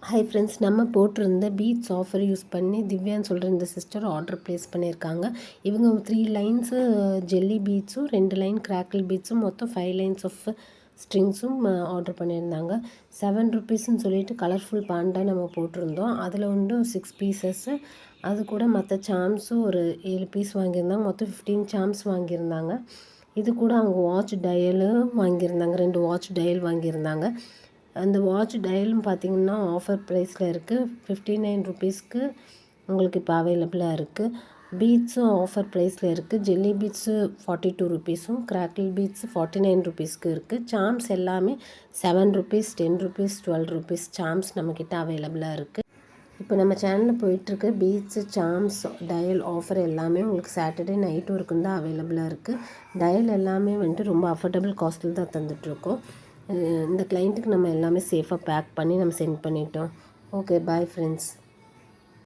Hi friends, நம்ம போட்டிருந்த beads offer use பண்ணி திவ்யான்னு சொல்கிற இந்த சிஸ்டர் ஆர்டர் ப்ளேஸ் பண்ணியிருக்காங்க. இவங்க 3 லைன்ஸு ஜெல்லி பீட்ஸும் 2 லைன் கிராக்கிள் பீட்ஸும் மொத்தம் 5 லைன்ஸ் ஆஃப் ஸ்ட்ரிங்ஸும் ஆர்டர் பண்ணியிருந்தாங்க. 7 ருபீஸ்ன்னு சொல்லிட்டு கலர்ஃபுல் பாண்டா நம்ம போட்டிருந்தோம். அதில் வந்து 6 பீசஸ்ஸு, அது கூட மற்ற சாம்ஸும் ஒரு 7 பீஸ் வாங்கியிருந்தாங்க. மொத்தம் 15 சாம்ஸ் வாங்கியிருந்தாங்க. இது கூட அவங்க வாட்ச் டயலும் வாங்கியிருந்தாங்க. 2 வாட்ச் டயல் வாங்கியிருந்தாங்க. அந்த வாட்ச் டயலும் பார்த்திங்கன்னா ஆஃபர் ப்ரைஸில் இருக்குது. 59 ருபீஸ்க்கு உங்களுக்கு இப்போ அவைலபிளாக இருக்குது. பீட்ஸும் ஆஃபர் ப்ரைஸில் இருக்குது. ஜெல்லி பீட்ஸு 42 ருபீஸும் கிராக்கிள் பீட்ஸு 49 ருபீஸ்க்கு இருக்குது. சாம்ஸ் எல்லாமே 7 ருபீஸ், 10 ருபீஸ், 12 ருபீஸ் சாம்ஸ் நம்மக்கிட்ட அவைலபிளாக இருக்குது. இப்போ நம்ம சேனலில் போயிட்டுருக்க பீட்ஸு, சாம்ஸ், டயல் ஆஃபர் எல்லாமே உங்களுக்கு சாட்டர்டே நைட் வரைக்கும் தான் அவைலபிளாக இருக்குது. டயல் எல்லாமே வந்துட்டு ரொம்ப அஃபோர்டபுள் காஸ்ட்டில் தான் தந்துட்டுருக்கோம். இந்த கிளைண்ட்டுக்கு நம்ம எல்லாமே சேஃபாக பேக் பண்ணி நம்ம சென்ட் பண்ணிட்டோம். Okay, bye friends.